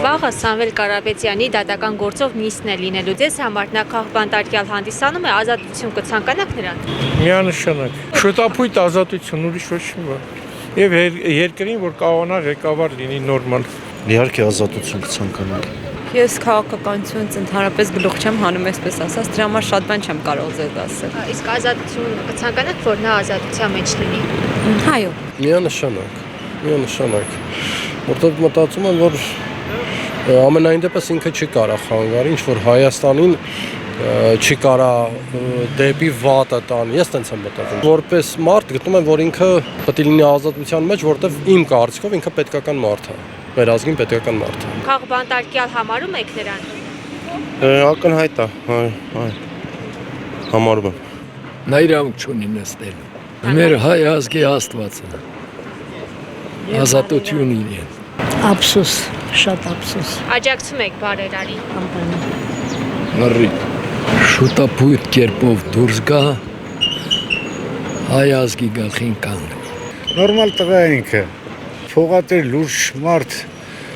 Վաղը Սամվել Կարապետյանի դատական գործով նիստն է լինելու ձեզ համար նա քաղբանտարկյալ հանդիսանում է ազատություն կցանկանաք նրան։ Միանշանակ։ Շուտապույտ ազատություն ուրիշ ոչ մի բան։ Եվ երկրին որ կարողանա ղեկավար լինի նորմալ։ Իհարկե ազատություն կցանկանանք։ Ես քաղաքականությունից ընդհանրապես գլուխ չեմ հանում, այսպես ասած, դրա համար շատ բան չեմ կարող ձեզ ասել։ Իսկ ազատություն կցանկանաք, որ նա ազատության մեջ լինի։ Այո։ Միանշանակ։ Որտեղ մտածում եմ, որ ամենայն դեպս ինքը չի կարող խանգարի, ինչ որ Հայաստանին չի կարա դեպի վատը տան։ Ես տենց եմ մտածում։ Որպես մարդ գտնում եմ, որ ինքը պետք է լինի ազատության մեջ, որտեղ իմ կարծիքով ինքը պետքական մարդ է։ Մեր ազգին պետքական մարդ է։ Քաղբանտարկյալ համարում եք նրան։ Ակնհայտ է, այ։ Համարում եմ։ Նա իրավունք չունի նստելու։ Մեր հայ ազգի Աստվածը։ Ազատություն իրեն։ Ափսոս, շատ ափսոս։ Աջակցում եք բարերարին։ Լրի։ Շուտապույտ կերպով դուրս գա հայ ազգի գլխին կանգնի։ Նորմալ տղա է ինքը։ Փողատեր լուրջ մարդ,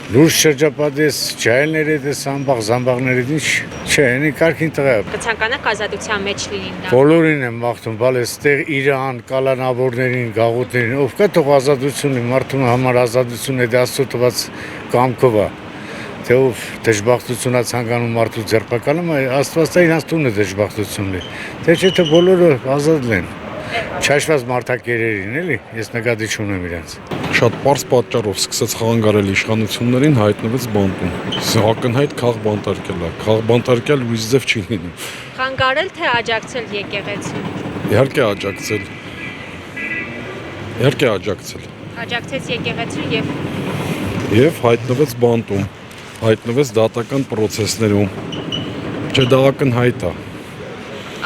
լուրջ շրջապատես, ջահելների հետ էս ամբաղ զամբաղների ինչ չէ, ինի կարգին տղա է։ Կցանկանաք ազատության մեջ լինի նա։ Բոլորին եմ մաղթում, բալ էստեղ Իրան, կալանավորներին, գաղութներին, ով կա թող ազատություն ունի, մարդու համար ազատություն է Աստծո տված կամքով է։ Թե ով դժբախտությունա ցանկանում մարդու ձերբակալում է, Աստված դա իրանց տունը դժբախտությունն է։ Թե չէ թե բոլորը ազատ են։ Չաշված մարդակերերին էլի, ես նկատի չունեմ իրանց։ Շատ պարզ պատճառով սկսեց խանգարել իշխանություններին, հայտնվեց բանտում։ Ակնհայտ քաղբանտարկել է, քաղբանտարկել ուրիշ ձև չի լինում։ Խանգարել թե աջակցել եկեղեցուն։ Իհարկե աջակցել։ Իհարկե աջակցել։ Աջակցեց եկեղեցուն Եվ հայտնվեց բանտում, հայտնվեց դատական պրոցեսներում։ Չէ, դա ակնհայտ է։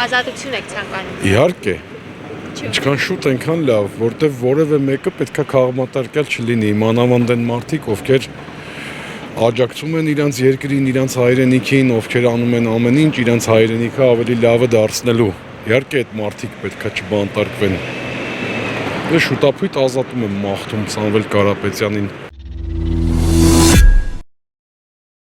ազատություն եք ցանկանում։ Իհարկե։ Ինչքան շուտ այնքան լավ, որտեվ որևէ մեկը պետքա քաղբանտարկել չլինի, մանավանդ են մարդիկ, ովքեր աջակցում են իրանց երկրին, իրանց հայրենիքին, ովքեր անում են ամեն ինչ իրանց հայրենիքը ավելի լավը դարձնելու։ Իհարկե այդ մարդիկ պետքա չբանտարկվեն։ Ես շուտապույտ ազատում եմ մաղթում Սամվել Կարապետյանին։